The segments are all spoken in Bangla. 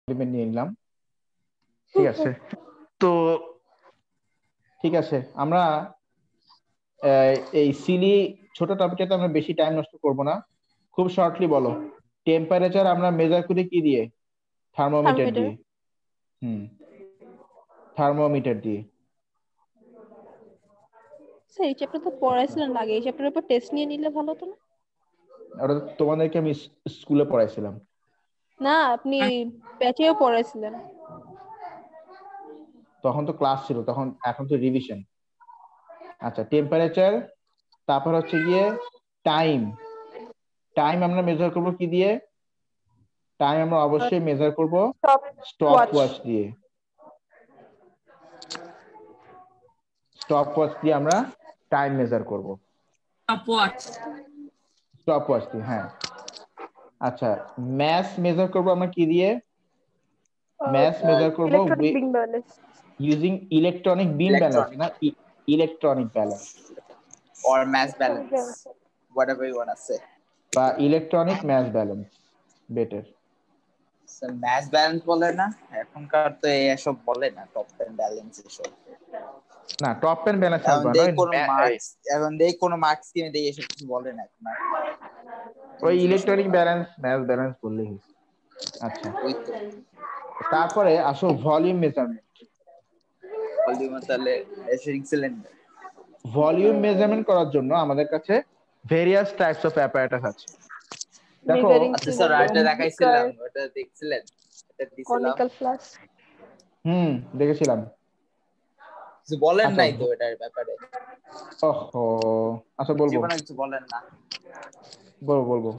এলিমেন্ট নিয়ে নিলাম। ঠিক আছে, তো ঠিক আছে, আমরা এই সিলি ছোট টপিকটাতে আমরা বেশি টাইম নষ্ট করব না, খুব শর্টলি বলো। টেম্পারেচার আমরা মেজার করি কি দিয়ে? থার্মোমিটার দিয়ে। থার্মোমিটার দিয়ে। স্যার এই চ্যাপ্টার তো পড়াইছিলেন আগে, এই চ্যাপ্টারের উপর টেস্ট নিয়ে নিলে ভালো হতো না? ওটা তোমাদেরকে আমি স্কুলে পড়াইছিলাম। না, আপনি ব্যাচেও পড়াইছিলেন। তখন তো ক্লাস ছিল, তখন এখন তো রিভিশন। আচ্ছা, টেম্পারেচার, তারপর হচ্ছে গিয়ে টাইম। টাইম আমরা মেজার করব কি দিয়ে? টাইম আমরা অবশ্যই মেজার করব স্টপ ওয়াচ দিয়ে। স্টপ ওয়াচ দিয়ে আমরা টাইম মেজার করব। স্টপ ওয়াচ দিয়ে, হ্যাঁ। আচ্ছা, ম্যাস মেজার করব আমরা কি দিয়ে? ম্যাস মেজার করব electronic beam balance. Using electronic beam balance, না electronic balance or mass balance, whatever you want to say. বা electronic mass balance, better. Sir mass balance বলে না এখনকার, তো এসব বলে না, টপ 10 ব্যালেন্স এসব না, টপ 10 ব্যালেন্স এখন আসবে না, দেই কোন মার্কস, এখন দেই কোন মার্কস কিনে দেই, এসব কিছু বলে না এখন। ওই ইলেকট্রনিক ব্যালেন্স ম্যাস ব্যালেন্স বললেই হয়েছে। আচ্ছা, ওই তো তারপরে আসো ভলিউম মেজারমেন্ট। ভলিউম তাহলে এসিং সিলিন্ডার। ভলিউম মেজারমেন্ট করার জন্য আমাদের কাছে ভেরিয়াস টাইপস অফ অ্যাপারেটাস আছে। দেখো, আচ্ছা স্যার, এটা দেখাইছিলাম, ওটা দেখছিলেন, এটা দিছিলাম। Conical flask. দেখেছিলাম। কিছু বলেন আচ্ছা, নাই তো এটার ব্যাপারে? ওহো, আচ্ছা বলবো, জীবনে কিছু বলেন না। বলবো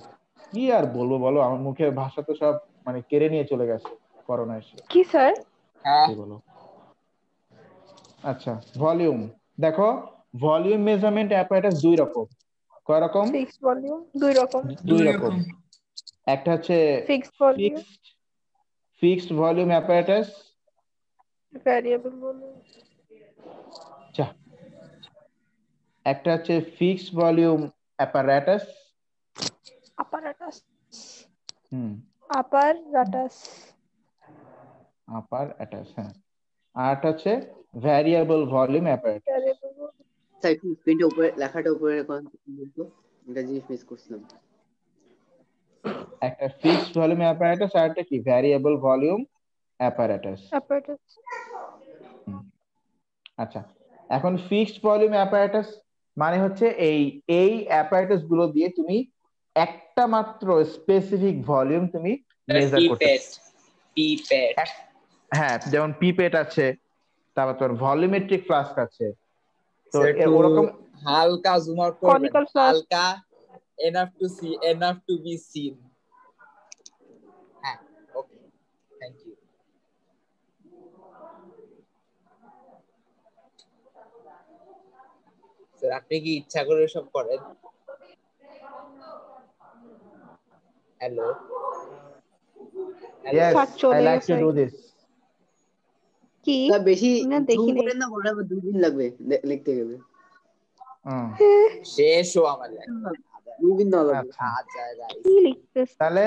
কি আর বলবো বলো, আমার মুখের ভাষা তো সব মানে কেড়ে নিয়ে চলে গেছে করোনা এসে। কি স্যার? হ্যাঁ বলো। আচ্ছা, ভলিউম দেখো, ভলিউম মেজারমেন্ট অ্যাপারেটাস দুই রকম। কয় রকম? ফিক্সড ভলিউম দুই রকম। দুই রকম। একটা হচ্ছে fixed volume, fixed volume apparatus, variable volume. আচ্ছা, একটা হচ্ছে ফিক্সড ভলিউম অ্যাপারেটাস। apparatus, হুম apparatus, apparatus, হ্যাঁ। আর একটা হচ্ছে variable volume apparatus. variable volume। Sir একটু স্ক্রিনটা উপরে, লেখাটা উপরে বলতো, এটা জিনিস মিস করছিলাম। একটা ফিক্সড ভলিউম অ্যাপারেটাস আর একটা কি ভ্যারিয়েবল ভলিউম অ্যাপারেটাস। apparatus। আচ্ছা, এখন ফিক্সড ভলিউম অ্যাপারেটাস মানে হচ্ছে এই অ্যাপারেটাস গুলো দিয়ে তুমি একটা মাত্র স্পেসিফিক ভলিউম তুমি মেজার করতে পারো। পিপেট, হ্যাঁ, যেমন পিপেট আছে, তারপর তোমার ভলিউমেট্রিক ফ্লাস্ক আছে। তো ওরকম হালকা জুম আউট করবেন, Conical flask। হালকা, enough to see, enough to be seen। হ্যাঁ, ওকে, থ্যাংক ইউ। স্যার আপনি কি ইচ্ছা করে সব করেন? হ্যালো, yes, স্যার I চলে like গেছে to do this. কি? স্যার বেশি না জুম দেখি নাই। করেন না, ওটা আবার 2 দিন লাগবে লিখতে গেলে। শেষও আমার লাগে 2 দিন না লাগবে। আচ্ছা, আচ্ছা গাইস, কি লিখতেছ? তাহলে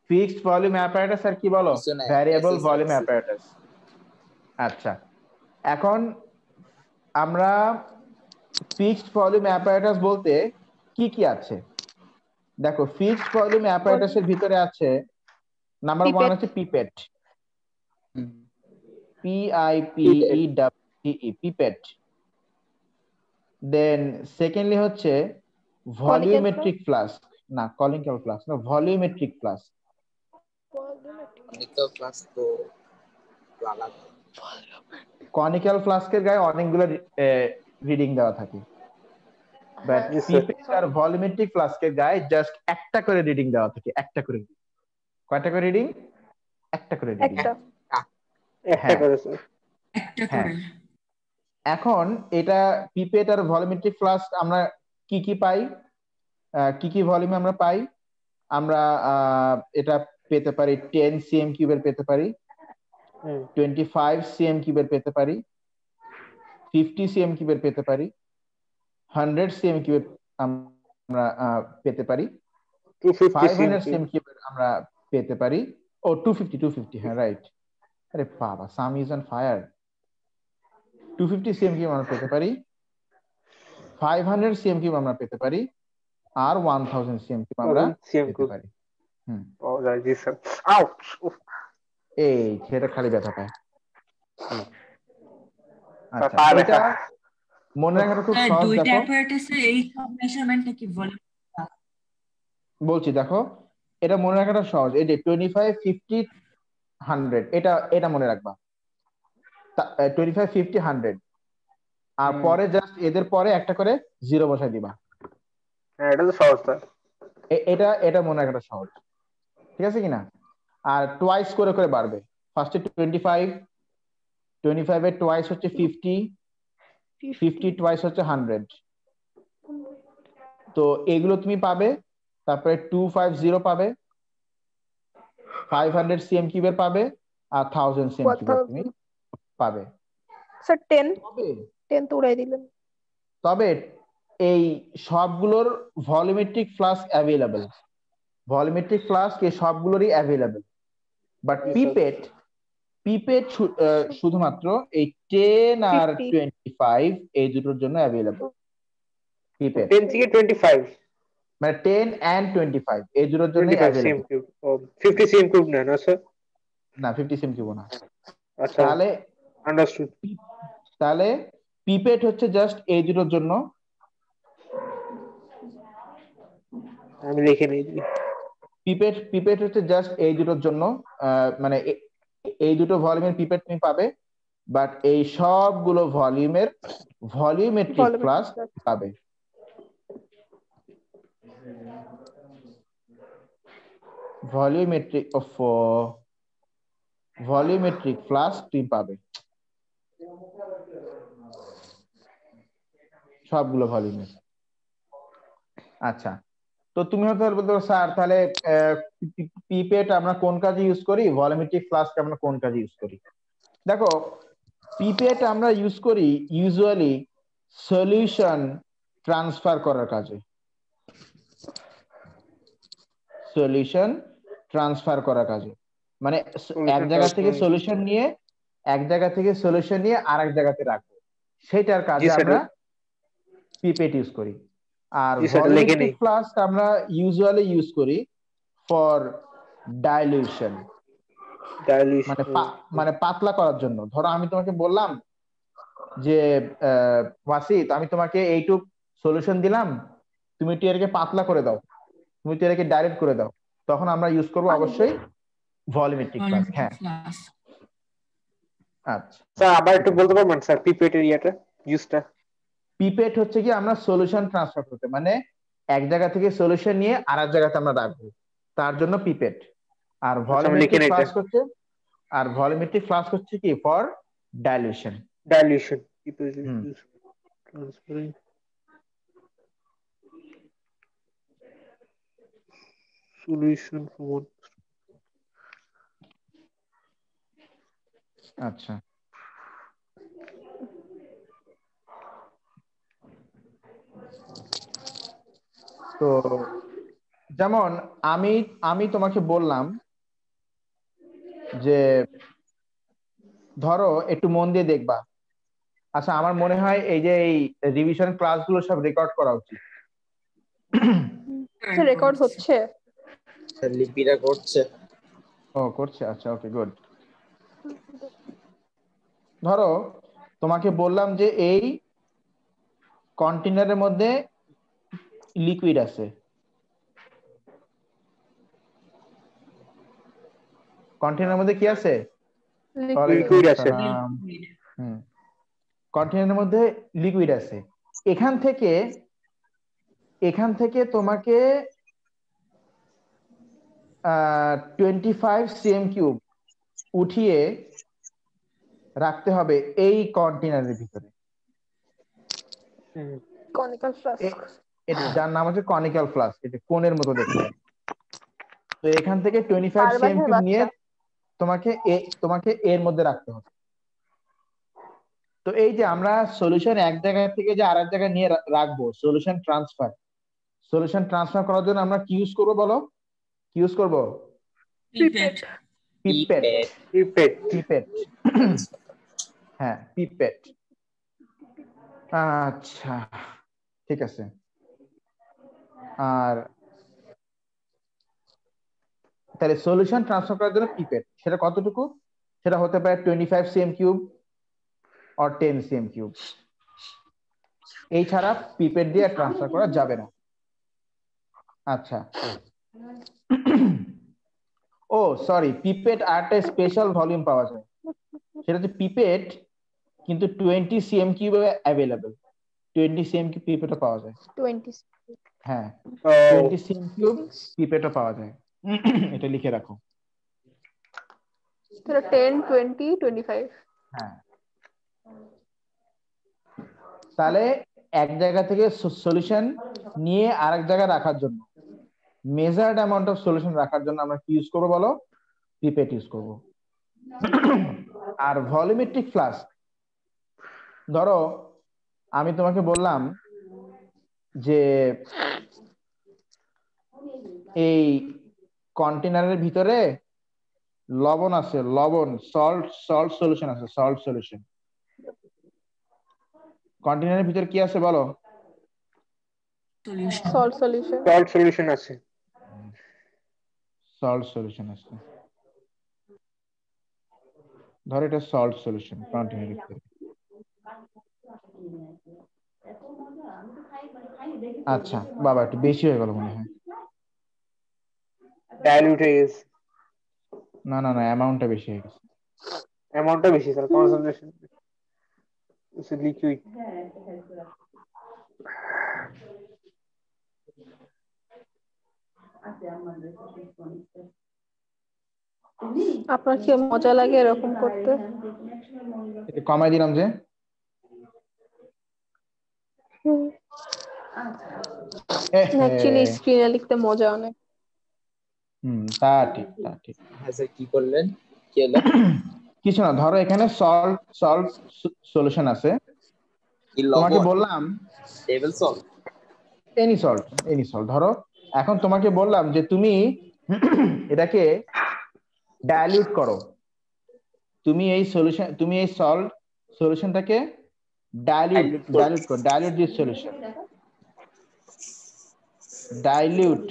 ফিক্সড ভলিউম অ্যাপারেটাস আর কি বলো? কিছু নাই, ভ্যারিয়েবল SSLC। Volume apparatus. আচ্ছা, এখন আমরা ফিক্সড ভলিউম অ্যাপারেটাস বলতে কি কি আছে দেখো। ফিক্সড ভলিউম অ্যাপারেটাসের ভিতরে আছে নাম্বার 1 হচ্ছে pipette, PIPETE, pipette. Then secondly হচ্ছে ভলিউমেট্রিক ফ্লাস্ক, না কনিক্যাল ফ্লাস্ক না, ভলিউমেট্রিক ফ্লাস্ক। কনিক্যাল ফ্লাস্ক তো আলাদা। কনিক্যাল ফ্লাস্কের গায়ে অনেকগুলো রিডিং দেওয়া থাকে, বাট পিপেট আর ভলিউমেট্রিক ফ্লাস্কের গায়ে জাস্ট একটা করে রিডিং দেওয়া থাকে, একটা করে। কয়টা করে রিডিং? একটা করে রিডিং। একটা করে স্যার। হ্যাঁ, এখন এটা পিপেট আর ভলিউমেট্রিক ফ্লাস্ক আমরা কি কি পাই, কি কি ভলিউমে আমরা পাই? আমরা এটা পেতে পারি 10 cm কিউবের পেতে পারি, 25 cm কিউবের পেতে পারি, 50 cm কিউবের পেতে পারি, 100 cm কিউবের আমরা পেতে পারি, 500 cm কিউবের আমরা পেতে পারি, ও 250 হ্যাঁ রাইট। আরে বাবা, সাম is on fire. 250 CM cube আমরা পেতে পারি, 500 সিএম কিউব আমরা পেতে পারি, আর 1000 সিএম কিউব আমরা সিএম পেতে কিউব। পারি। হুম, ও জি স্যার। আউচ। এই সেটা খালি ব্যথা পায়। আচ্ছা, পা এটা ব্যথা। মনে রাখাটা খুব সহজ। দুইটা দেখো অ্যাপারেটাসের এই সব মেজারমেন্ট নাকি ভলিউম? বলছি, দেখো এটা মনে রাখাটা সহজ। এই যে 25, 50, 100, এটা এটা মনে রাখবা। 25, 50, 100, আর পরে জাস্ট এদের পরে একটা করে জিরো বসাই দিবা। হ্যাঁ এটা তো সহজ স্যার। এটা এটা মনে রাখাটা সহজ, ঠিক আছে কিনা? আর টোয়াইস করে করে বাড়বে। ফার্স্টে 25, 25 এর টোয়াইস হচ্ছে 50, 50 টোয়াইস হচ্ছে 100। তো এগুলো তুমি পাবে। তারপরে 250 পাবে, 500 সিএম কিউবের পাবে, আর 1000 সিএম কিউবের তুমি পাবে। স্যার 10 তবে 10 তো উড়াই দিলেন। তবে এই সবগুলোর volumetric flask available, volumetric flask এই সবগুলোরই অ্যাভেলেবল। বাট পিপেট পিপেট শুধুমাত্র এই 10 আর 50 25 এই দুটোর জন্য অ্যাভেলেবল। পিপেট 10 থেকে 25 মানে 10 and 25 এই দুটোর জন্য 25 সিএম অ্যাভেলেবল। কিউব। ও 50 সিএম কিউব না স্যার? না 50 সিএম কিউব না। আচ্ছা তাহলে আন্ডারস্টুড। তাহলে পিপেট হচ্ছে জাস্ট এই দুটোর জন্য। আমি লিখে নিই। পিপেট পিপেট হচ্ছে জাস্ট এই দুটোর জন্য। মানে এই দুটো ভলিউমের পিপেট তুমি পাবে, বাট এই সবগুলো ভলিউমের ভলিউমেট্রিক ফ্লাস্ক পাবে। ভলিউমেট্রিক ফ্লাস্ক তুমি পাবে সবগুলো ভলিউমের। আচ্ছা, তো তুমি হয়তো বলতে পারো স্যার তাহলে পিপেট আমরা কোন কাজে ইউজ করি, ভলিউমেট্রিক ফ্লাস্ক আমরা কোন কাজে ইউজ করি? দেখো, পিপেট আমরা ইউজ করি ইউজুয়ালি সলিউশন ট্রান্সফার করার কাজে। সলিউশন ট্রান্সফার করার কাজে মানে এক জায়গা থেকে সলিউশন নিয়ে আরেক জায়গাতে রাখবো, সেটার কাজে আমরা পিপেট ইউজ করি। আর ভলিউমেট্রিক ফ্লাস্ক আমরা ইউজুয়ালি ইউজ করি ফর ডাইলিউশন, মানে পাতলা করার জন্য। ধরো আমি তোমাকে বললাম যে ওয়াসিত, আমি তোমাকে এইটুক সলিউশন দিলাম, তুমি একটু এটাকে পাতলা করে দাও, তুমি একটু এটাকে ডাইরেক্ট করে দাও, তখন আমরা ইউজ করবো অবশ্যই ভলিউমেট্রিক ফ্লাস্ক। হ্যাঁ, আচ্ছা স্যার আবার একটু বলতে পারবেন স্যার পিপেটের ইয়াটা ইউজটা? পিপেট হচ্ছে কি আমরা সলিউশন ট্রান্সফার করতে, মানে এক জায়গা থেকে সলিউশন নিয়ে আরেক জায়গাতে আমরা রাখবো, তার জন্য পিপেট। আর ভলিউমেট্রিক ফ্লাস্ক হচ্ছে কি for dilution. Transferring solution for. আচ্ছা, তো যেমন আমি তোমাকে বললাম যে ধরো একটু মন দিয়ে দেখবা। আচ্ছা, আমার মনে হয় এই যে এই রিভিশন ক্লাসগুলো সব রেকর্ড করা উচিত। রেকর্ড হচ্ছে, স্যার লিপিরা করছে। ও করছে, আচ্ছা ওকে গুড। ধরো তোমাকে বললাম যে এই কন্টেনারের মধ্যে লিকুইড আছে, কন্টেনারের মধ্যে কি আছে? লিকুইড আছে। কন্টেনারের মধ্যে লিকুইড আছে। এখান থেকে তোমাকে 25 সিএম কিউব উঠিয়ে রাখতে হবে এই কন্টেনারের ভিতরে। কনিক্যাল ফ্লাস্ক, যার নাম হচ্ছে কনিক্যাল ফ্লাস্ক, এটা কোণের মতো দেখতে। তো এখান থেকে 25 সিএম কিউব নিয়ে তোমাকে এর মধ্যে রাখতে হবে। তো এই যে আমরা সলিউশন এক জায়গা থেকে যে আরেক জায়গায় নিয়ে রাখবো, সলিউশন ট্রান্সফার করার জন্য আমরা কি ইউজ করবো বলো? কি ইউজ করবো? পিপেট। পিপেট পিপেট পিপেট হ্যাঁ পিপেট। আচ্ছা ঠিক আছে। আর তাহলে সলিউশন ট্রান্সফার করার জন্য পিপেট সেটা কতটুকু? সেটা হতে পারে 25 cm³ or 10 cm³। এই ছাড়া পিপেট দিয়ে ট্রান্সফার করা যাবে না। আচ্ছা ও সরি, পিপেট আরেকটা স্পেশাল ভলিউম পাওয়া যায়, সেটা হচ্ছে পিপেট কিন্তু 20 cm³ অ্যাভেলেবল। 20 cm³ পিপেটও পাওয়া যায়। 20 হ্যাঁ ও 20 cm³ পিপেটও পাওয়া যায়। এটা লিখে রাখো। তাহলে 10 20 25। হ্যাঁ তাহলে এক জায়গা থেকে সলিউশন নিয়ে আরেক জায়গায় রাখার জন্য, মেজার্ড অ্যামাউন্ট অফ সলিউশন রাখার জন্য আমরা কি ইউজ করবো বলো? পিপেট ইউজ করব। আর ভলিউমেট্রিক ফ্লাস্ক, ধরো আমি তোমাকে বললাম যে এই কন্টেনারের ভিতরে লবণ আছে, লবণ সল্ট সলিউশন আছে, সল্ট সলিউশন। কন্টেনারের ভিতরে কি আছে বলো? Solution. Salt solution. Salt solution আছে। সল্ট সলিউশন আছে, ধরো এটা সল্ট সলিউশন কন্টেনারের ভিতরে। আচ্ছা বাবা একটু বেশি হয়ে গেল মনে হয়। ডাইলিউট হয়ে গেছে। না না না, অ্যামাউন্টটা বেশি হয়ে গেছে। অ্যামাউন্টটা বেশি স্যার, কনসেন্ট্রেশন ইটস লিকুইড। আপনার কি মজা লাগে এরকম করতে? এটা কমাই দিলাম যে। অ্যাকচুয়ালি স্ক্রিনে লিখতে মজা অনেক। তা ঠিক তা ঠিক। হ্যাঁ স্যার কি করলেন? কি হলো? কিছু না, ধরো এখানে সল্ট সলিউশন আছে, কি তোমাকে লবণ? বললাম টেবিল সল্ট? Any salt. ধরো এখন তোমাকে বললাম যে তুমি এটাকে ডাইলিউট করো, তুমি এই সল্ট সলিউশনটাকে ডাইলিউট করো, dilute this solution, dilute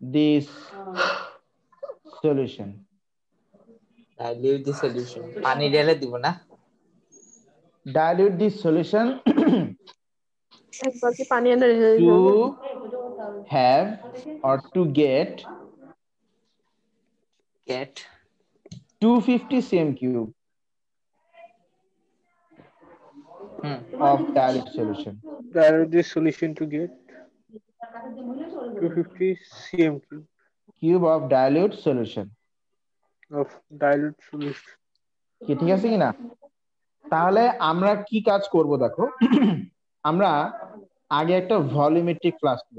this solution. Dilute the solution পানি ঢেলে দিব না? ডাইলিউট দিস সলিউশন একবার কি পানি এনে ঢেলে দিতে to হবে? have or to get cat 250 cm³ of dilute solution. Dilute this solution to get 250 cm³ Cube of dilute solution. of dilute solution. কি ঠিক আছে কিনা? তাহলে আমরা কি কাজ করব দেখো, আমরা আগে একটা ভলিউমেট্রিক ফ্লাস্ক নেব,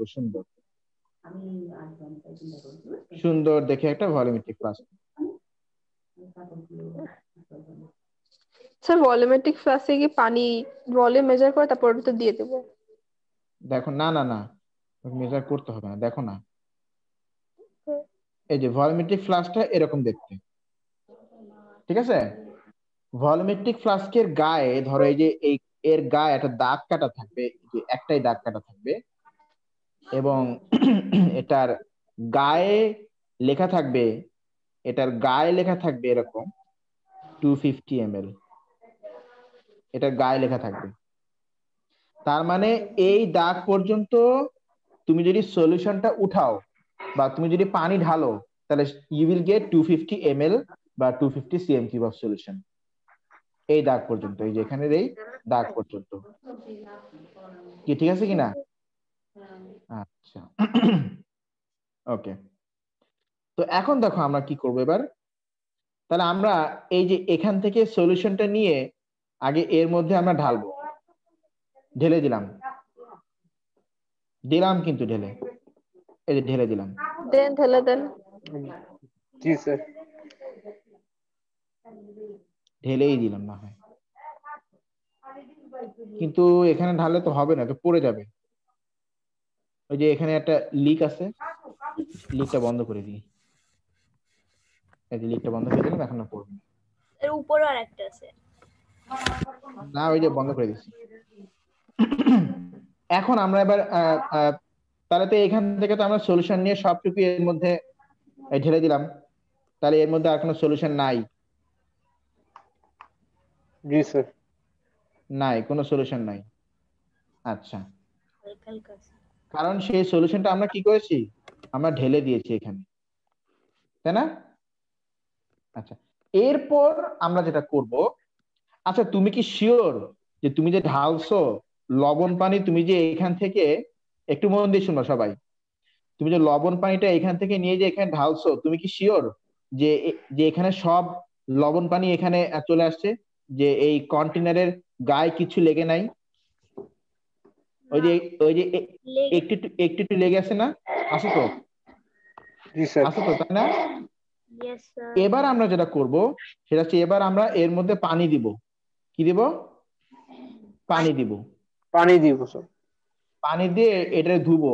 সুন্দর দেখে একটা ভলিউমেট্রিক ফ্লাস্ক। স্যার ভলিউমেট্রিক ফ্লাস্কে কি পানি ভলিউম মেজার করে তারপর ওটা দিয়ে দেব? দেখো না না না, মেজার করতে হবে না, দেখো না এই যে ভলিউমেট্রিক ফ্লাস্কটা এরকম দেখতে, ঠিক আছে? ভলিউমেট্রিক ফ্লাস্কের গায়ে ধরো এই যে এর গায়ে একটা দাগ কাটা থাকবে, যে একটাই দাগ কাটা থাকবে, এবং এটার গায়ে লেখা থাকবে, এরকম 250 ml, এটার গায়ে লেখা থাকবে। তার মানে এই দাগ পর্যন্ত তুমি যদি সলিউশনটা উঠাও বা তুমি যদি পানি ঢালো, তাহলে ইউ উইল গেট 250 ml বা 250 cm³ অফ সলিউশন। এই দাগ পর্যন্ত, এই যে এখানের এই দাগ পর্যন্ত, কি ঠিক আছে কিনা? আচ্ছা ওকে, তো এখন দেখো আমরা কি করবো এবার। তাহলে আমরা এই যে এখান থেকে সলিউশনটা নিয়ে আগে এর মধ্যে আমরা ঢালবো, ঢেলে দিলাম কিন্তু ঢেলে, এই যে ঢেলে দিলাম, ঢেলে দেন। জি স্যার, ঢেলেই দিলাম না হয়, কিন্তু এখানে ঢাললে তো হবে না, তো পড়ে যাবে। ওই যে এখানে একটা লিক আছে, লিকটা বন্ধ করে দিই। এই যে লিখটা বন্ধ করে দিলাম, এখন আর পড়বে না। এর উপরে আর একটা আছে। না, ওই যে বন্ধ করে দিছি। এখন আমরা এবার তাহলে তো এখান থেকে তো আমরা সলিউশন নিয়ে সবটুকু এর মধ্যে ঢেলে দিলাম, তাহলে এর মধ্যে আর কোনো সলিউশন নাই? জি স্যার। নাই, কোনো সলিউশন নাই। আচ্ছা, হালকা হালকা আছে। কারণ সেই সলিউশনটা আমরা কি করেছি, আমরা ঢেলে দিয়েছি এখানে, তাই না? আচ্ছা, এরপর আমরা যেটা করব, আচ্ছা তুমি কি শিওর যে তুমি যে ঢালছো লবণ পানি, তুমি যে এখান থেকে, একটু মন দিয়ে শুনো সবাই, তুমি যে লবণ পানিটা এখান থেকে নিয়ে যে এখানে ঢালছো, তুমি কি শিওর যে যে এখানে সব লবণ পানি এখানে চলে আসছে, যে এই কন্টেনারের গায়ে কিছু লেগে নাই? ওই যে একটু একটু একটু লেগে আছে না? আছে তো? জি স্যার। আছে তো, তাই না? Yes sir. এবার আমরা যেটা করব সেটা হচ্ছে, এবার আমরা এর মধ্যে পানি দিব। কি দিব? পানি দিব। পানি দিব স্যার। পানি দিয়ে এটা ধুবো,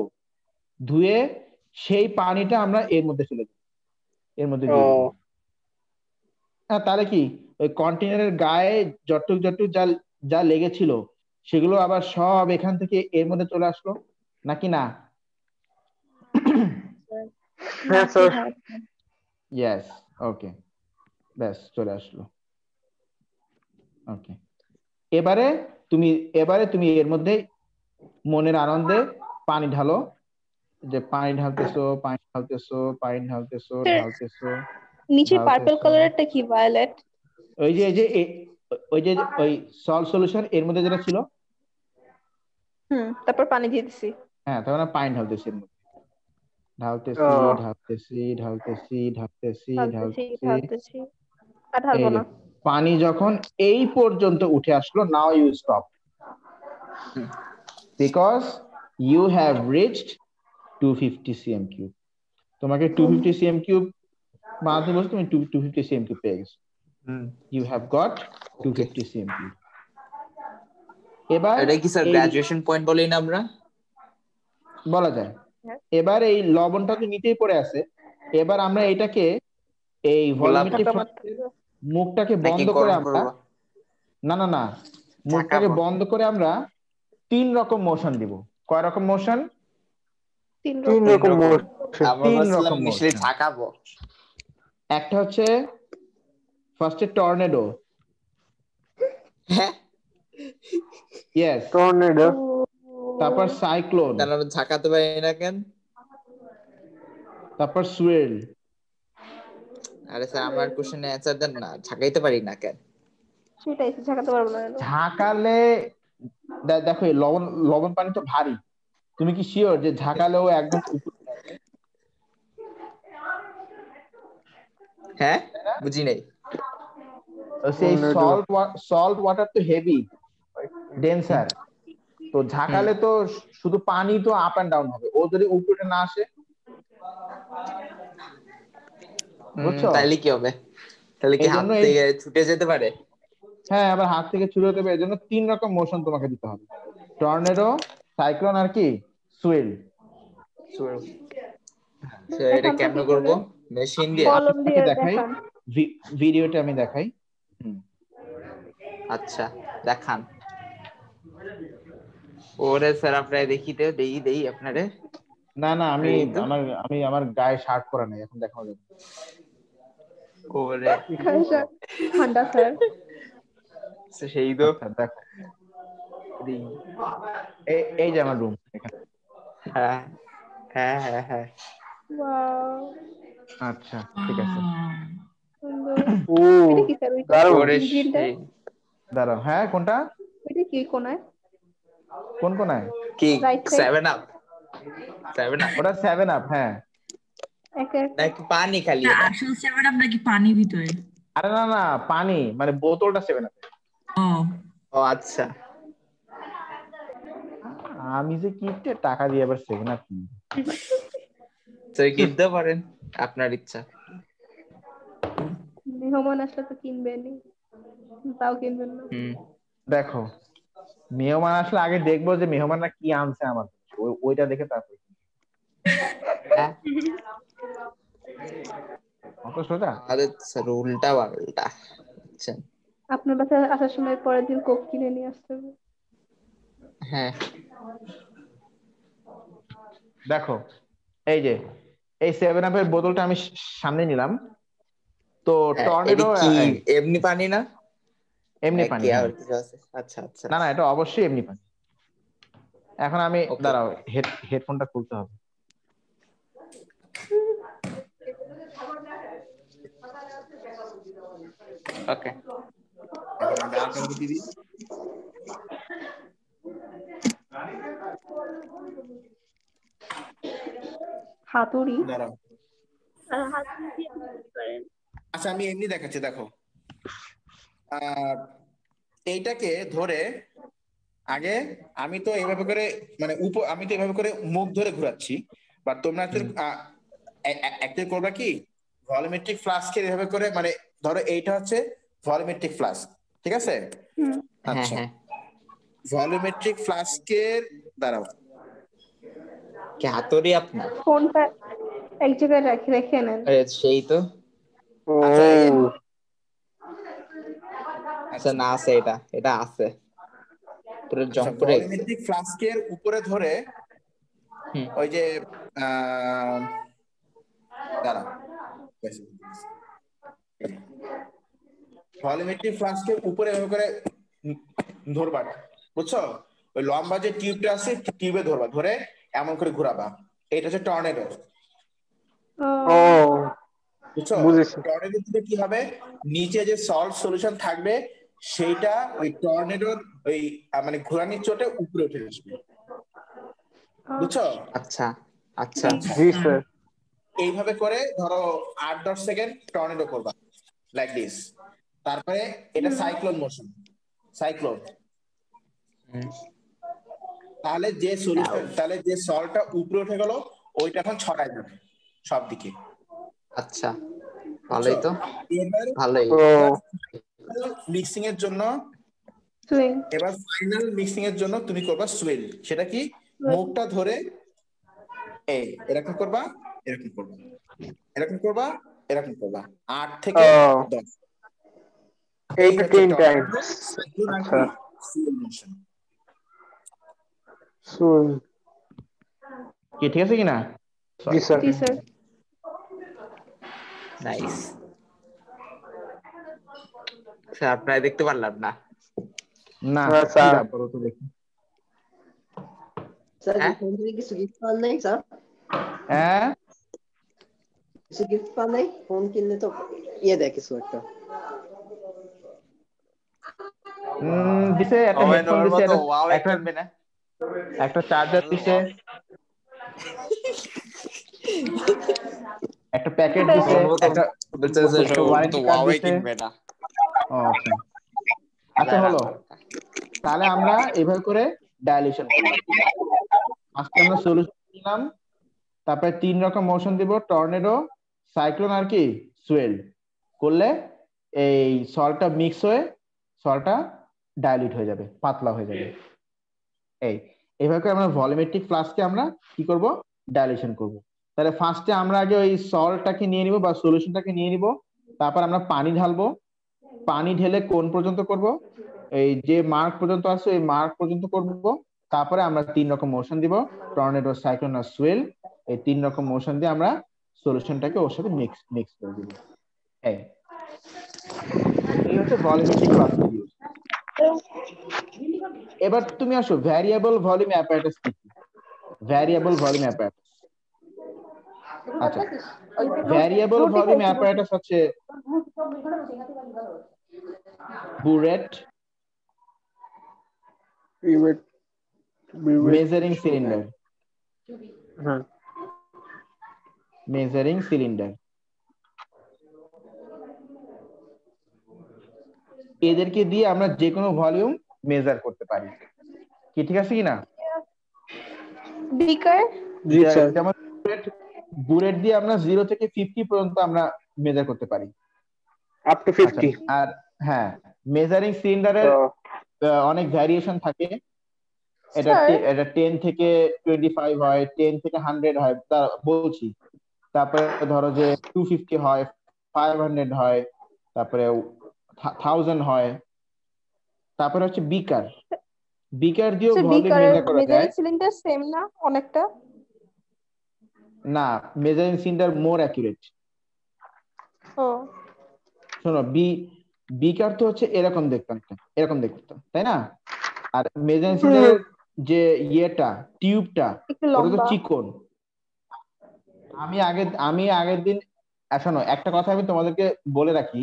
ধুয়ে সেই পানিটা আমরা এর মধ্যে ফেলে দেব, এর মধ্যে দিয়ে দেব। হ্যাঁ, তাহলে কি ওই কন্টেনারের গায়ে যতটুক যতটুক যা যা লেগেছিল সেগুলো আবার সব এখান থেকে এর মধ্যে চলে আসলো, নাকি না? হ্যাঁ স্যার। ইয়েস, ওকে, ব্যাস চলে আসলো। ওকে, এবারে তুমি এর মধ্যে মনের আনন্দে পানি ঢালো, যে পানি ঢালতেছো, পানি ঢালতেছো, পানি ঢালতেছো, ঢালতেছো, নিচে পার্পল ঢালতেছো। কালারেরটা কি? ভায়োলেট? ওই যে ওই যে ওই সল্ট সলিউশন এর মধ্যে যেটা ছিল, তারপর পানি দিয়ে দিছি। হ্যাঁ, তখন পানি ঢালতেছি এর মধ্যে, ঢালতেছি ঢালতেছি ঢালতেছি ঢালতেছি ঢালতেছি ঢালতেছি। ঢালতেছি, আর এই ঢালবো যে না। পানি যখন এই পর্যন্ত উঠে আসলো, now you stop, because you have reached 250 cm cube. তোমাকে 250 cm কিউব বানাতে বলছে, তুমি 250 cm কিউব পেয়ে গেছো। You have got 250 cm cube. এবার এটা কি স্যার এই গ্রাজুয়েশন পয়েন্ট বলি না আমরা? বলা যায়। এবার এই লবণটা তো নিচেই পড়ে আছে, এবার আমরা এটাকে এই ভলিউমেট্রিক ফ্লাস্কের মুখটাকে নাকি বন্ধ করে গরম আমরা, করবো? না মুখটাকে ঝাঁকাবো? বন্ধ করে আমরা 3 রকম মোশন দিব। কয় রকম মোশন? 3 তিন রকম। রকম মোশন। আমরা 3 বলছিলাম রকম মিশলে মোশন। ঝাঁকাবো। একটা হচ্ছে ফার্স্টে টর্নেডো। হ্যাঁ, ইয়েস। টর্নেডো। তারপর সাইক্লোন। তাহলে আমরা ঝাঁকাতে পারি না কেন? তারপর সুয়েল। আরে স্যার, আমার কোশ্চেনে অ্যানসার দেন না, ঝাঁকাইতে পারি না কেন? সেটাই, ঝাঁকাতে পারবো না। ঝাঁকালে দেখো, এই লবণ লবণ পানি তো ভারী, তুমি কি শিওর যে ঝাঁকালেও একদম উপরে যাবে? হ্যাঁ, বুঝি নাই। সেই সল্ট ওয়াটার তো হেভি ডেন্সার, তো ঝাঁকালে তো শুধু পানি তো আপ এন্ড ডাউন হবে, ও যদি উপরে না আসে, বুঝছো? তাইলে কি হবে? তাহলে কি এই হাত জন্য থেকে ছুটে যেতে পারে? হ্যাঁ, আবার হাত থেকে ছুড়ে দেবে। এই জন্য 3 রকম মোশন তোমাকে দিতে হবে, টর্নেডো, সাইক্লোন আর কি সুয়েল। এটা কেমনে করবো? মেশিন দিয়ে? কলম দিয়ে দেখাই, দেখান। ভিডিওটা আমি দেখাই। আচ্ছা, দেখান। ওরে স্যার, আপনারা দেখিতে দেই আপনারে। না আমি এই তো। আমি আমার গায়ে শার্ট পরা নাই, এখন দেখাও যাবে। ওরে ঠান্ডা স্যার। সেই তো। আচ্ছা দেখো, এই যে আমার রুম এখানে। হ্যাঁ হ্যাঁ হ্যাঁ হ্যাঁ। ওয়াও, আচ্ছা ঠিক আছে, সুন্দর। ও এটা কি স্যার? ওরে গ্রিনটা? সেই। দাঁড়াও। হ্যাঁ, কোনটা? এটা কি কোনায়? কোন কোনায়? কি রাইট সাইড। 7 আপ? 7 আপ ওটা 7 আপ। হ্যাঁ, নাকি পানি খালি? না, এটা আসল 7 আপ নাকি পানি ভিতরে? আরে না পানি, মানে বোতলটা 7 আপ। ও ও আচ্ছা। আমি যে কিনতে টাকা দিয়ে আবার 7 আপ কিনি। তো কিনতে পারেন, আপনার ইচ্ছা। মেহমান আসলে তো কিনবেনই, তাও কিনবেন না। দেখো, মেহমান আসলে আগে দেখবো যে মেহমানরা কি আনছে আমার, ওইটা দেখে তারপর। অত সোজা? আরে স্যার উল্টা পাল্টা। আচ্ছা আপনার বাসায় আসার সময় পরের দিন কোক কিনে নিয়ে আসতে হবে। হ্যাঁ দেখো এই যে এই 7 আপের বোতলটা আমি সামনে নিলাম, তো হ্যাঁ, এটা টর্নেডো কি এমনি পানি না? এমনি পানি, নাকি আর হ্যাঁ। কিছু আছে? আচ্ছা আচ্ছা না না, এটা অবশ্যই এমনি পানি। এখন আমি ওকে দাঁড়াও, হেডফোনটা খুলতে হবে। ওকে। এখন আমি আর কাউকে দিবি? হাতুড়ি। দাঁড়াও, আর হাত দিয়ে আপনি করেন। আচ্ছা আমি এমনি দেখাচ্ছি, দেখো। এইটাকে ধরে আগে আমি তো এইভাবে করে মানে আমি তো এইভাবে করে মুখ ধরে ঘোরাচ্ছি, বা তোমরা অ্যাকচুয়ালি করবা কি, ভলিউমেট্রিক ফ্লাস্কের এভাবে করে, মানে ধরো এইটা হচ্ছে ভলিউমেট্রিক ফ্লাস্ক, ঠিক আছে? হুম। হ্যাঁ আচ্ছা, হ্যাঁ ভলিউমেট্রিক ফ্লাস্কের, দাঁড়াও, কি হাতুড়ি আপনার? ফোনটা এক জায়গায় রেখে নেন। আরে সেই তো। ও আচ্ছা আচ্ছা না আছে, এটা এটা আছে, পুরো আচ্ছা, জং পড়ে গেছে। ভলিউমেট্রিক ফ্লাস্কের উপরে ধরে হুম ওই যে দাঁড়াও, ভলিউমেট্রিক ফ্লাস্কের উপরে এভাবে করে ধরবা, বুঝছো? ওই লম্বা যে টিউবটা আছে, টিউবে ধরবা, ধরে এমন করে ঘোরাবা। এটা হচ্ছে টর্নেডো, ও বুঝছো? বুঝেছি। টর্নেডো দিলে কি হবে, নিচে যে সল্ট সলিউশন থাকবে সেইটা ওই টর্নেডোর ওই মানে ঘোরানির চোটে উপরে উঠে আসবে, বুঝছো? আচ্ছা আচ্ছা আচ্ছা, জি স্যার। এইভাবে করে ধরো 8-10 সেকেন্ড টর্নেডো করবা, লাইক দিস। তারপরে এটা সাইক্লোন মোশন, সাইক্লোন। তাহলে যে সলটা উপরে উঠে গেল, ওইটা এখন ছড়ায় যাবে সব দিকে, আচ্ছা বুঝছো? ভালোই তো, এবার ভালোই। ও মিক্সিং এর জন্য, সুইং। এবার ফাইনাল মিক্সিং এর জন্য তুমি করবা সুইল। সেটা কি, মুখটা ধরে এই এরকম করবা, এরকম করবা, এরকম করবা, এরকম করবা, 8 থেকে ও 10। এই এইটা হচ্ছে 10 টর্নেডো, টাইমস। সাইক্লোন আর আচ্ছা কি সুইল মোশন। সুন। কি ঠিক আছে কিনা? জি স্যার। জি স্যার। নাইস স্যার, আপনারা দেখতে পারলাম না। না, না কি স্যার। ব্যাপার তো দেখি। স্যার হ্যাঁ ফোন থেকে কিছু গিফট পান নাই স্যার? হ্যাঁ, কিছু গিফট পান নাই? ফোন কিনলে তো ইয়ে দেয় কিছু একটা। দিছে একটা হেডফোন, দিছে মতো ওয়াও একটা কিনবে না? একটা চার্জার দিছে, একটা প্যাকেট দিছে, একটা একটা ওয়ারেন্টি কার্ড ওয়াওয়ে দিছে। কিনবে না। ও আচ্ছা, আচ্ছা হলো। তাহলে আমরা এইভাবে করে ডাইলিউশন করলাম। আজকে আমরা সলিউশন দিলাম, তারপরে 3 রকম মোশন দিব, টর্নেডো, সাইক্লোন আর কি সুয়েল। করলে এই সলটা মিক্স হয়ে সলটা ডাইলিউট হয়ে যাবে, পাতলা হয়ে যাবে। এইভাবে করে আমরা ভলিউমেট্রিক ফ্লাস্কে আমরা কি করব, ডাইলিউশন করব। তাহলে ফার্স্টে আমরা আগে ওই সল্টটাকে নিয়ে নিব বা সলিউশনটাকে নিয়ে নিব, তারপর আমরা পানি ঢালবো। পানি ঢেলে কোন পর্যন্ত করব, এই যে মার্ক পর্যন্ত আছে এই মার্ক পর্যন্ত করব। তারপরে আমরা 3 রকম মোশন দিব, টর্নেডো, সাইক্লোন আর সুয়েল। এই 3 রকম মোশন দিয়ে আমরা সলিউশনটাকে ওর সাথে মিক্স করে দিব। এই হচ্ছে ভলিউমেট্রিক ফ্লাস্ক ইউজ। এবার তুমি আসো ভ্যারিয়েবল ভলিউম অ্যাপারেটাস কি? ভ্যারিয়েবল ভলিউম অ্যাপারেটাস, আচ্ছা, ভ্যারিয়েবল ভলিউম অ্যাপারেটাস হচ্ছে বুরেট, বিবেট বিবেট। মেজারিং সিলিন্ডার, হ্যাঁ মেজারিং সিলিন্ডার। এদেরকে দিয়ে আমরা যে কোনো ভলিউম মেজার করতে পারি, কি ঠিক আছে কিনা? বিকার। জি স্যার। যেমন বুলেট দিয়ে আমরা 0 থেকে 50 পর্যন্ত আমরা মেজার করতে পারি, আপ টু আচ্ছা। 50। আর হ্যাঁ, মেজারিং সিলিন্ডারের অনেক ভ্যারিয়েশন থাকে। এটা স্যার। এটা 10 থেকে 25 হয়, 10 থেকে 100 হয়, তা বলছি। তারপরে ধরো যে 250 হয়, 500 হয়, তারপরে 1000 হয়। তারপরে হচ্ছে বিকার। বিকার দিয়েও ভলিউম মেজার করা যায়। মেজারিং সিলিন্ডার সেম না অনেকটা? না, মেজারিং সিলিন্ডার মোর অ্যাকুরেট। ও শোনো, বিকার তো হচ্ছে এরকম দেখতাম, তাই না? আর মেজারিং সিলিন্ডারের যে টিউবটা একটু ওটা তো লম্বা। চিকন। আমি আগের দিন শোনো, একটা কথা আমি তোমাদেরকে বলে রাখি,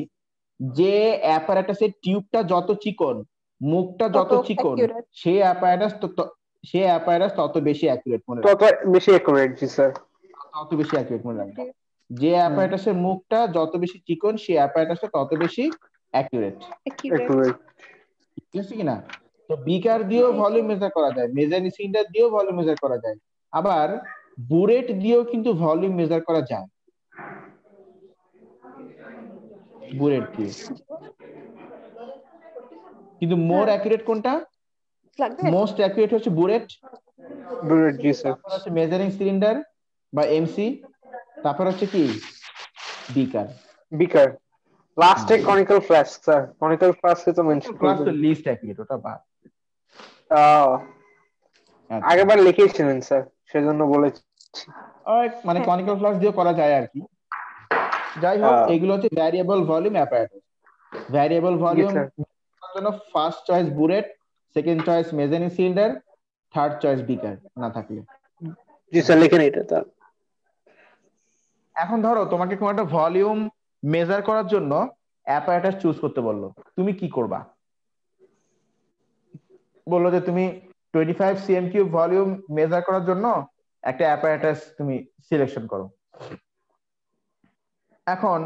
যে অ্যাপারেটাসের টিউবটা যত চিকন, মুখটা যত তত চিকন, accurate। সেই অ্যাপারেটাস তত বেশি অ্যাকুরেট মনে তত রাখবে। বেশি অ্যাকুরেট, জি স্যার। তত বেশি অ্যাকুরেট মনে রাখবে। যে অ্যাপারেটাসের মুখটা যত বেশি চিকন, সেই অ্যাপারেটাসটা তত বেশি অ্যাকুরেট। অ্যাকুরেট। ঠিক আছে কিনা? তো বিকার দিয়েও ভলিউম মেজার করা যায়, মেজারিং সিলিন্ডার দিয়েও ভলিউম মেজার করা যায়, আবার বুরেট দিয়েও কিন্তু ভলিউম মেজার করা যায়। বুরেট দিয়ে কিন্তু মোর অ্যাকুরেট কোনটা? মোস্ট অ্যাকুরেট হচ্ছে বুরেট, বুরেট, জি স্যার। তারপর হচ্ছে মেজারিং সিলিন্ডার বা এমসি, তারপর হচ্ছে কি বিকার। বিকার লাস্টে কনিক্যাল ফ্লাস্ক স্যার। কনিক্যাল ফ্লাস্কে তো মেনশন প্লাস তো করবেন। লিস্ট অ্যাকুরেট, ওটা বাদ। আচ্ছা, আগেরবার লিখেছিলেন স্যার, সেজন্য বলেছি। মানে কনিক্যাল ফ্লাস্ক দিয়ে করা যায় আর কি। যাই হোক, এগুলো হচ্ছে variable volume apparatus. Variable volume জন্য first choice burette, second choice measuring cylinder, third choice beaker না থাকলে। জি স্যার, লিখেন এটা তার। এখন ধরো তোমাকে কোন একটা ভলিউম মেজার করার জন্য অ্যাপারেটাস চুজ করতে বললো, তুমি কি করবা? বললো যে তুমি 25 cm3 ভলিউম মেজার করার জন্য একটা অ্যাপারেটাস তুমি সিলেকশন করো। এখন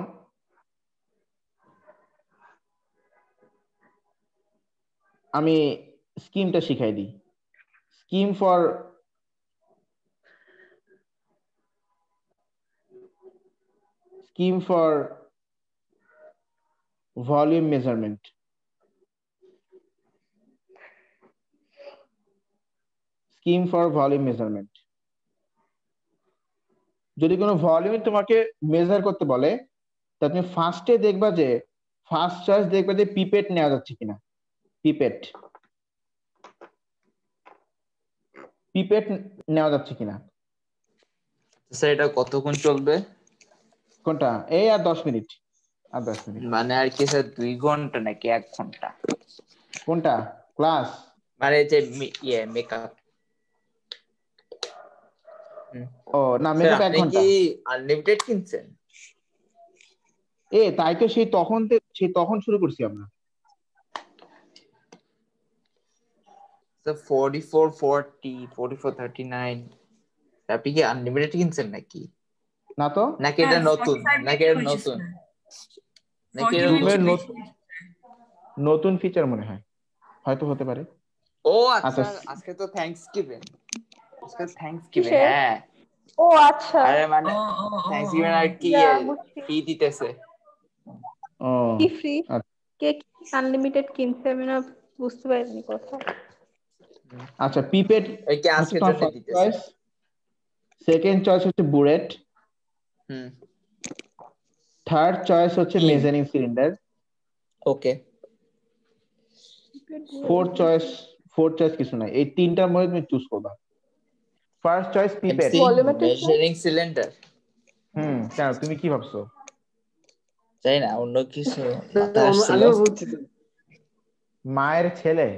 আমি স্কিমটা শিখাই দিই। Scheme for volume measurement. Scheme for volume measurement. যদি কোনো ভলিউম তোমাকে মেজার করতে বলে, তা তুমি ফার্স্টে দেখবা যে ফার্স্ট চয়েস দেখবা যে পিপেট নেওয়া যাচ্ছে কিনা। পিপেট নেওয়া যাচ্ছে কিনা। স্যার এটা কতক্ষণ চলবে? কোনটা? এই আর 10 মিনিট। মানে আর কি স্যার 2 ঘন্টা নাকি 1 ঘন্টা? কোনটা ক্লাস? মানে যে মেকআপ। ও না, মেকআপ 1 আপনি ঘন্টা। কি আনলিমিটেড কিনছেন? তাই তো সেই তখন শুরু করছি আমরা। স্যার 4440 4439 আপনি কি আনলিমিটেড কিনছেন নাকি? না তো। নাকি এটা নতুন? নতুন ফিচার মনে হয়, হয়তো হতে পারে। ও আচ্ছা, আজকে তো থ্যাঙ্কসগিভিং। হ্যাঁ। ও আচ্ছা, আরে মানে থ্যাঙ্কসগিভিং আর কি ফ্রি দিতেছে। কি ফ্রি? কে আনলিমিটেড কিনছে? আমি না বুঝতে পারিনি কথা। আচ্ছা, পিপেট কি আজকে জন্য দিতেছে। সেকেন্ড চয়েস হচ্ছে বুরেট, থার্ড চয়েস হচ্ছে মেজারিং সিলিন্ডার, ওকে। ফোর্থ চয়েস কিছু নাই। এই তিনটার মধ্যে তুমি চুজ করবা। First choice pipette, measuring cylinder. কেন তুমি কি ভাবছো? তাই না, অন্য কিছু মায়ের ছেলে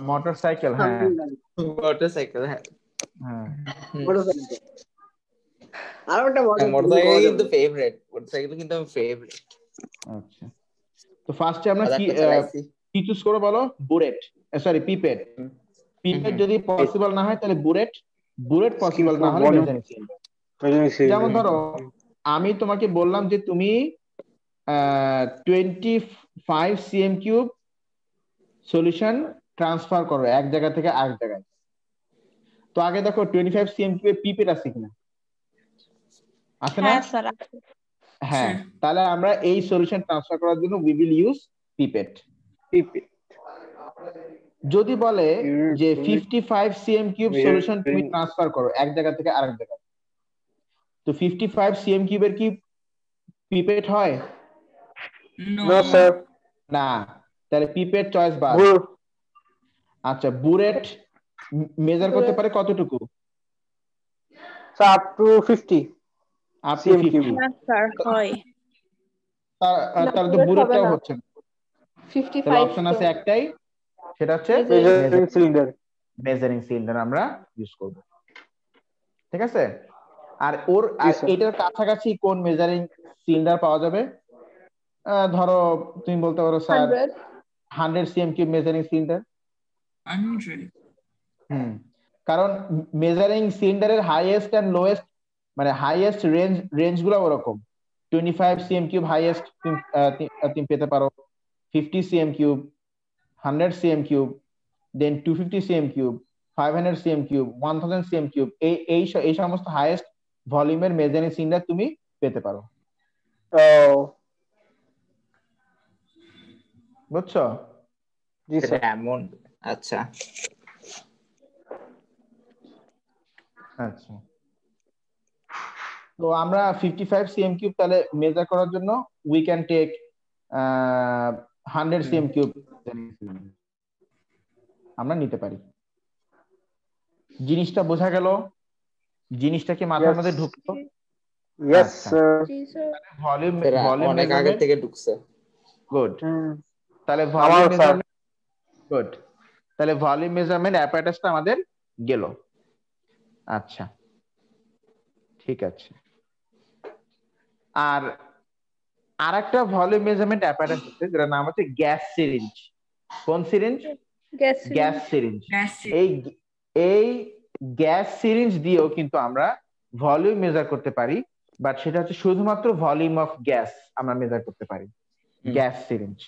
মোটরসাইকেল। হ্যাঁ, মোটরসাইকেল। হ্যাঁ, আর একটা মোটরসাইকেল কিন্তু ফেভারিট। মোটরসাইকেল কিন্তু আমার ফেভারিট। আচ্ছা, তো ফার্স্টে আমরা কি চুজ করব বলো? Burette, sorry pipette. পিপেট যদি পসিবল না হয় তাহলে বুরেট পসিবল না হলে মেজারিং সিলিন্ডার। যেমন ধরো আমি তোমাকে বললাম যে তুমি 25 cm3 সলিউশন ট্রান্সফার করো এক জায়গা থেকে আরেক জায়গায়। তো আগে দেখো 25 cm3 পিপেট আছে কিনা, আছে না? হ্যাঁ, তাহলে আমরা এই সলিউশন ট্রান্সফার করার জন্য উই উইল ইউজ পিপেট। যদি বলে যে 55 cm কিউব সলিউশন তুমি ট্রান্সফার করো এক জায়গা থেকে আরেক জায়গায়, তো 55 cm কিউবের কি পিপেট হয়? No sir. না, তাহলে পিপেট চয়েস বাদ। আচ্ছা, বুরেট মেজার করতে পারে কতটুকু? Up to 50 up to 50। না স্যার হয় তাহলে তো বুরেটটাও হচ্ছে না। 55 অপশন আছে একটাই, সেটা হচ্ছে মেজারিং সিলিন্ডার। মেজারিং সিলিন্ডার আমরা ইউজ করব। ঠিক আছে, আর ওর এটার কাছাকাছি কোন মেজারিং সিলিন্ডার পাওয়া যাবে? ধরো তুমি বলতে পারো sir 100 cm cube measuring cylinder. 100। কারণ মেজারিং সিলিন্ডারের হাইয়েস্ট এন্ড লোয়েস্ট মানে হাইয়েস্ট রেঞ্জ গুলো ওরকম। 25 cm কিউব হাইয়েস্ট তুমি পেতে পারো, 50 cm কিউব, 100 cm কিউব, দেন 250 cm cube, 500 cm cube, 1000 cm cube, এই সমস্ত হাইয়েস্ট ভলিউমের মেজারিং সিলিন্ডার তুমি পেতে পারো। বুঝছো? জি স্যার। এমন আচ্ছা আচ্ছা, তো আমরা 55 cm কিউব তাহলে মেজার করার জন্য we can take 100 cm cube আমরা নিতে পারি। জিনিসটা বোঝা গেল? জিনিসটা কি মাথার মধ্যে ঢুকলো? Yes sir. ভলিউম অনেক আগে থেকে ঢুকছে। গুড। তাহলে ভলিউম মেজারমেন্ট, গুড, তাহলে ভলিউম মেজারমেন্ট অ্যাপারেটাসটা আমাদের গেল। আচ্ছা, ঠিক আছে। আর আরেকটা ভলিউম মেজারমেন্ট অ্যাপারেটাস আছে যেটার নাম হচ্ছে গ্যাস সিরিঞ্জ। কোন সিরিঞ্জ? Gas syringe. এই গ্যাস সিরিঞ্জ দিয়েও কিন্তু আমরা ভলিউম মেজার করতে পারি, বাট সেটা হচ্ছে শুধুমাত্র ভলিউম অফ গ্যাস আমরা মেজার করতে পারি গ্যাস সিরিঞ্জ।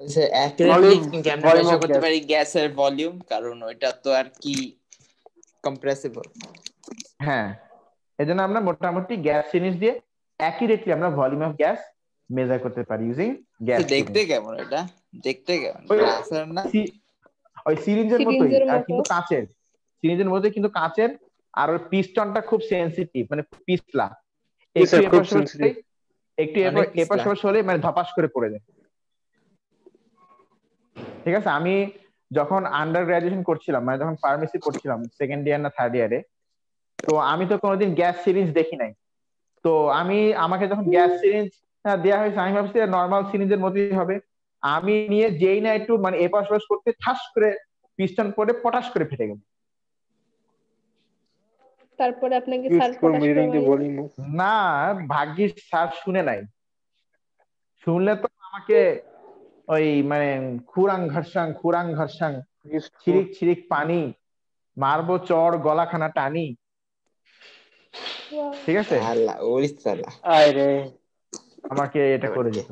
আচ্ছা, অ্যাকুরেটলি আমরা মেজার করতে পারি গ্যাসের ভলিউম, কারণ ওইটা তো আর কি কম্প্রেসিবল। হ্যাঁ, এজন্য আমরা মোটামুটি গ্যাস সিরিঞ্জ দিয়ে অ্যাকুরেটলি আমরা ভলিউম অফ গ্যাস মেজার করতে পারি ইউজিং গ্যাস। দেখতে কেমন এটা? দেখতে কেমন? গ্লাসের না? ওই সিরিঞ্জের মতোই, আর কিন্তু কাঁচের। সিরিঞ্জের মধ্যে কিন্তু কাঁচের, আর ওর পিস্টনটা খুব সেনসিটিভ, মানে পিছলা, একটু এপাশ ওপাশ হলে মানে ধপাস করে পড়ে যায়। ঠিক আছে, আমি যখন আন্ডার গ্রাজুয়েশন করছিলাম, মানে যখন ফার্মেসি পড়ছিলাম সেকেন্ড ইয়ার না থার্ড ইয়ারে, তো আমি তো কোনোদিন গ্যাস সিরিঞ্জ দেখি নাই। তো আমাকে যখন গ্যাস সিরিঞ্জ দেওয়া হয়েছে, আমি ভাবছি নর্মাল সিরিঞ্জের মতোই হবে। আমি নিয়ে যেই না একটু মানে এপাশ ওপাশ করতে ঠাস করে পিস্টন পড়ে পটাশ করে ফেটে গেল। তারপরে আপনাকে স্যার পটাশ করে না, ভাগ্যিস স্যার শুনে নাই। শুনলে তো আমাকে ওই মানে খুরাং ঘর্ষাং ছিরিক ছিরিক পানি মারবো চড় গলাখানা টানি। ঠিক আছে, আমাকে এটা করে দিত।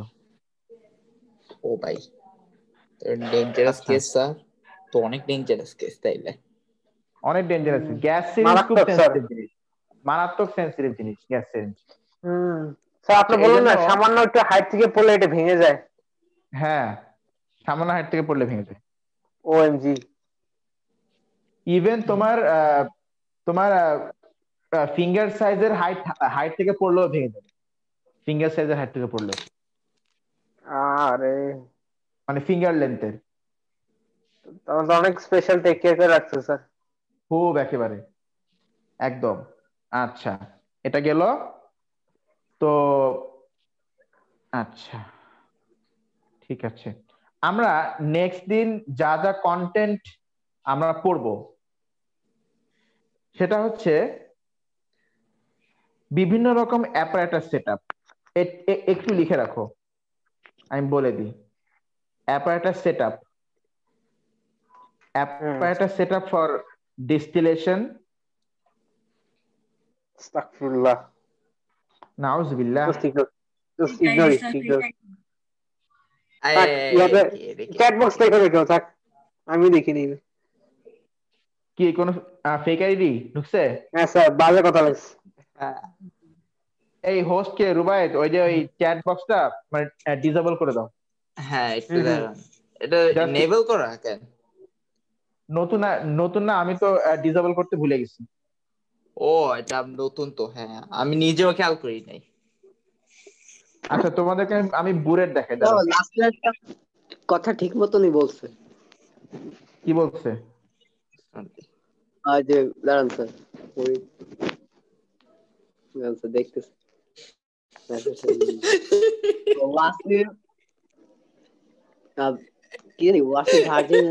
ও ভাই, ডেঞ্জারাস কেস স্যার, তো অনেক ডেঞ্জারাস কেস তাইলে। অনেক ডেঞ্জারাস। গ্যাস সিরিঞ্জ খুব সেনসিটিভ জিনিস, মারাত্মক সেনসিটিভ জিনিস গ্যাস সিরিঞ্জ। স্যার আপনি বলুন না, সামান্য একটু হাইট থেকে পড়লে এটা ভেঙে যায়। হ্যাঁ, সামান্য হাইট থেকে পড়লে ভেঙে যায়। ওএমজি। ইভেন তোমার ফিঙ্গার সাইজের হাইট থেকে পড়লেও ভেঙে যাবে। ফিঙ্গার সাইজের হাইট থেকে পড়লে, আরে মানে ফিঙ্গার লেন্থের। তাহলে অনেক স্পেশাল টেক কেয়ার করে রাখছে স্যার। খুব একেবারে একদম। আচ্ছা, এটা গেল তো। আচ্ছা, ঠিক আছে, আমরা নেক্সট দিন যা যা কন্টেন্ট আমরা পড়বো সেটা হচ্ছে বিভিন্ন রকম অ্যাপারেটাস সেটআপ। একটু লিখে রাখো, আমি বলে দিই। অ্যাপারেটাস সেটআপ ফর ডিস্টিলেশন, আস্তাগফিরুল্লাহ, নাউজুবিল্লাহ, চ্যাট বক্স দেখো থাক, আমি দেখিনি। কি কোন ফেক আইডি ঢুকছে? হ্যাঁ স্যার, বাজে কথা বলছে। এই হোস্ট কে রুবায়েত, ওই যে ওই চ্যাট বক্সটা মানে ডিসেবল করে দাও। হ্যাঁ, একটু দাঁড়ান। এটা এনেবল করা কেন? নতুন না, আমি তো ডিসেবল করতে ভুলে গেছি। ও এটা নতুন তো, হ্যাঁ আমি নিজেও খেয়াল করি নাই। আচ্ছা তোমাদেরকে আমি বুলেট দেখাই, দাঁড়াও। লাস্টে একটা কথা ঠিক মতনই বলছে। কি বলছে? যে দাঁড়ান স্যার, ওই দেখতেছি ওয়াসি, কি জানি ওয়াসি ভার্জিন।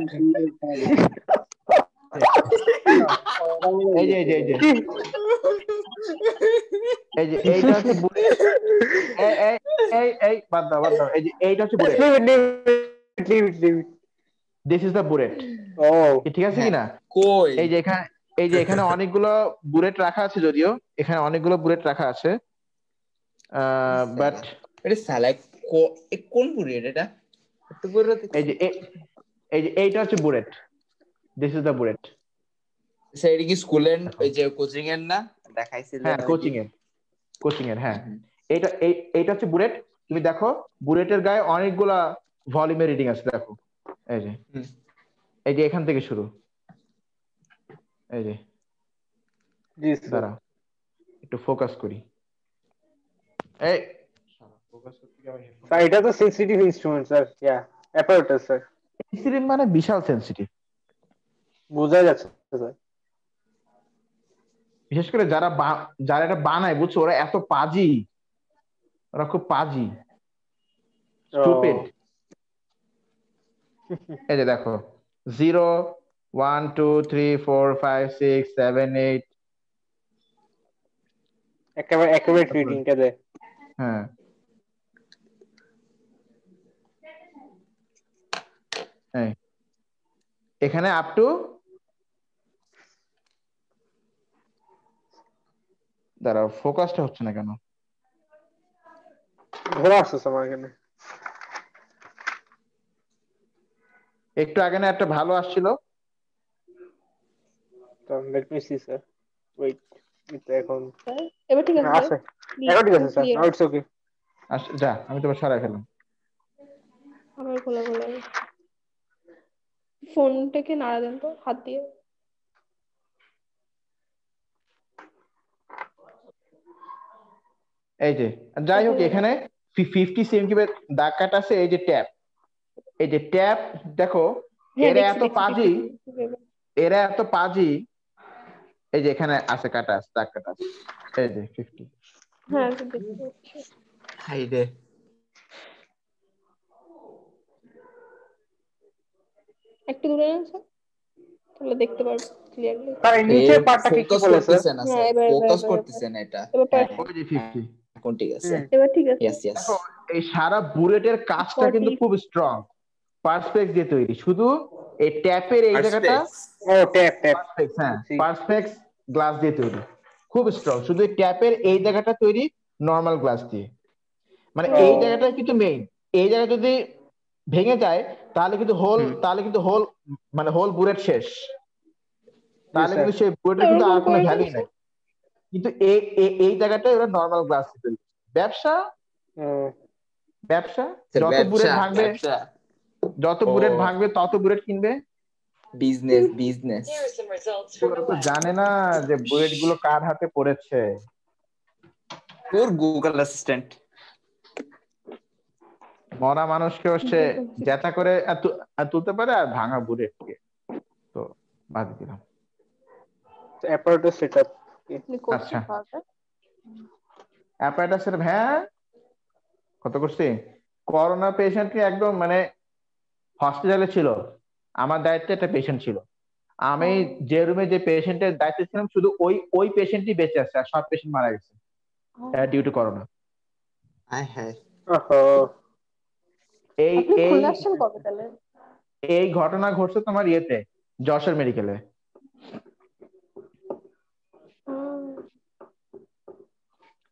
এই যে এইটা হচ্ছে বুলেট। এই বাদ দাও। এই যে এইটা হচ্ছে bullet. This is the bullet. ঠিক আছে কিনা? কই এই যে এখানে অনেকগুলো বুলেট রাখা আছে, যদিও এখানে অনেকগুলো বুলেট রাখা আছে, বাট এটা সালা কোন বুলেট এটা? এত বড় এই যে এইটা হচ্ছে bullet. This is the bullet. সেটা কি স্কুলের ওই যে কোচিং এর না দেখাইছিলেন? হ্যাঁ কোচিং এর হ্যাঁ। এইটা হচ্ছে বুলেট। তুমি দেখো বুলেটের গায়ে অনেকগুলা ভলিউমের রিডিং আছে, দেখো। এই যে এখান থেকে শুরু। এই যে দাঁড়া একটু ফোকাস করি। এই স্যার এটা তো সেনসিটিভ ইনস্ট্রুমেন্ট স্যার। ইয়া অ্যাপারেটাস স্যার। সেনসিটিভ মানে বিশাল সেনসিটিভ, বোঝা যাচ্ছে স্যার। বিশেষ করে যারা এটা বানায়, বুঝছো, ওরা এত পাজি, ওরা খুব পাজি, স্টুপিড। এই যে দেখো 0 1 2 3 4 5 6 7 8। একেবারে অ্যাকুরেট রিডিংটা দেয়। হ্যাঁ এখানে আপ টু, দাঁড়াও ফোকাসটা হচ্ছে না কেন? ঘোরা আসছে আমার এখানে। একটু আগে না একটা ভালো আসছিল। Let me see sir, wait. এখন এবার ঠিক আছে আছে, এখন ঠিক আছে স্যার। Now it's okay. যা, আমি তোমার সরাই ফেললাম। আবার খোলা ফোনটাকে নাড়া দেন তো হাত দিয়ে। এই যে যাই হোক, এখানে 50 cm দাগ কাটা আছে। এই যে ট্যাপ দেখো, এরা এত পাজি, এই যে এখানে আছে কাটা আছে, দাগ কাটা আছে। এই যে 50। হ্যাঁ দেখতে পাচ্ছি। হাই রে, একটু দূরে আছে তাহলে দেখতে পারবো ক্লিয়ারলি। তার নিচের পার্টটা কি ফোকাস বলে স্যার? করতেছে না স্যার, ফোকাস করতেছে না এটা। ওই যে 50। এখন ঠিক আছে, এবার ঠিক আছে। ইয়েস দেখো এই সারা বুলেটের কাজটা কিন্তু খুব স্ট্রং, পার্সপেক্স দিয়ে তৈরি। শুধু এই ট্যাপের এই জায়গাটা, ও ট্যাপ পার্সপেক্স, হ্যাঁ পার্সপেক্স গ্লাস দিয়ে তৈরি, খুব স্ট্রং। শুধু এই ট্যাপের এই জায়গাটা তৈরি নরমাল গ্লাস দিয়ে। মানে এই জায়গাটা কিন্তু মেইন। এই জায়গা যদি ভেঙে যায় তাহলে কিন্তু হোল মানে হোল বুলেট শেষ। তাহলে কিন্তু সেই বুলেটের কিন্তু আর কোনো ভ্যালুই নাই। কিন্তু এই জায়গাটা ওরা নরমাল গ্লাস দিয়ে তৈরি। ব্যবসা যত বুলেট ভাঙবে তত বুলেট কিনবে। বিজনেস ওরা তো জানে না যে বুলেট গুলো কার হাতে পড়েছে। তোর গুগল অ্যাসিস্ট্যান্ট মরা মানুষকে সে জেতা করে তুলতে পারে, আর ভাঙা বুলেটকে তো বাদ দিলাম। Apparatus setup. আচ্ছা অ্যাপারেটাসের হ্যাঁ কত করছি। করোনা পেশেন্টকে একদম মানে হসপিটালে ছিল, আমার দায়িত্বে একটা পেশেন্ট ছিল। আমি যে রুমে যে পেশেন্টের দায়িত্বে ছিলাম, শুধু ওই পেশেন্টই বেঁচে আছে, আর সব পেশেন্ট মারা গেছে ডিউ টু করোনা। এই ঘটনা ঘটছে তোমার ইয়েতে, যশোর মেডিকেলে।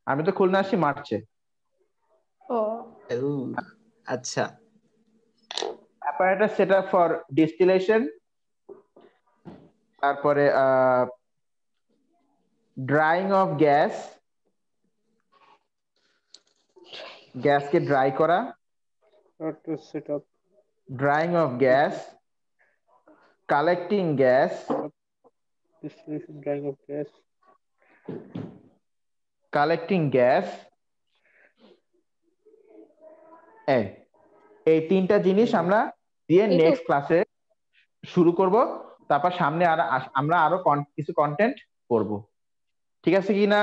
আমি তো খুলনা আসছি মার্চে। আচ্ছা, apparatus setup for distillation, তারপরে ড্রাইং অফ গ্যাসকে ড্রাই করা, setup drying of gas, collecting gas, Distillation, drying of gas. collecting gas, এই তিনটা জিনিস আমরা দিয়ে এইটুক? নেক্সট ক্লাসে শুরু করব, তারপর সামনে আর আমরা আরো কিছু কন্টেন্ট করব, ঠিক আছে কি না?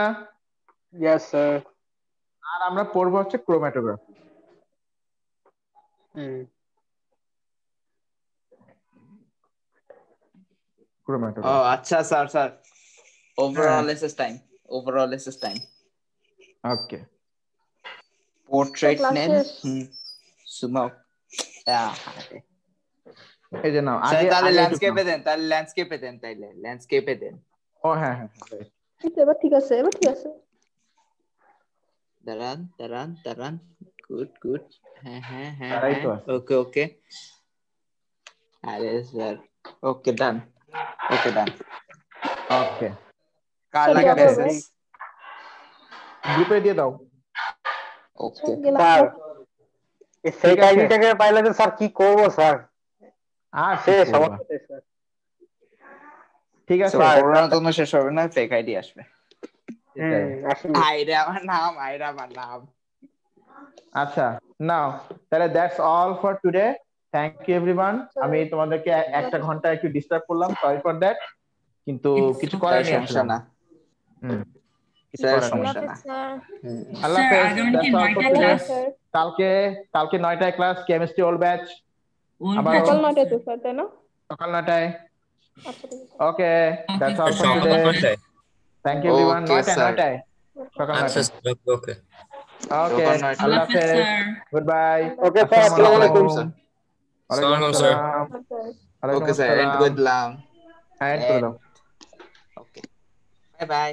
Yes, sir. আর আমরা পড়বো হচ্ছে ক্রোম্যাটোগ্রাফি। ক্রোম্যাটোগ্রাফি। Oh, আচ্ছা sir overall SS time. Okay. Portrait নেন Classes. সুমাও এই যে নাও স্যার আগে তাহলে আগে ল্যান্ডস্কেপে দেন ল্যান্ডস্কেপে দেন ও হ্যাঁ হ্যাঁ এবার ঠিক আছে দাঁড়ান গুড হ্যাঁ তারাই তো আছে। ওকে আরে স্যার ওকে ডান ওকে কার Sir, লাগা যাবো SS গ্রুপে দিয়ে দাও। ওকে স্যার এই ফেক আইডিটাকে পাইলে তো স্যার কি করব স্যার? আর শেষ করবা? সমস্যা স্যার। ঠিক আছে করোনা তো শেষ হবে না, ফেক আইডি আসবে। আসলে আইরা আমার নাম আচ্ছা নাও তাহলে that's all for today, thank you everyone. আমি তোমাদেরকে একটা ঘন্টা একটু ডিস্টার্ব করলাম, সরি ফর দ্যাট, কিন্তু কিছু করার নেই সমস্যা না কিছু করার নেই। সমস্যা না আল্লাহ স্যার হাফেজ, আগামীতে that's all for 9টায় today. Class. কালকে 9টায় ক্লাস, কেমিস্ট্রি ওল্ড ব্যাচ, আবার সকাল 9টায় তো স্যার, তাই না? সকাল 9টায়। আচ্ছা ঠিক আছে। ওকে দ্যাটস অল ফর সকাল টুডে, 9টায়। Thank you everyone. Okay, sir. 9টায় সকাল আচ্ছা 9টায়। ওকে ওকে সকাল 9টায়। আল্লাহ আল্লাহ হাফেজ হাফেজ, sir. Good bye. Okay sir, আসসালামু আলাইকুম স্যার। ওয়ালাইকুম আসসালামু স্যার। আসসালাম। আচ্ছা। ওয়ালাইকুম ওকে স্যার, এন্ড আসসালাম। করলাম। এন্ড করে দাও। Okay bye bye.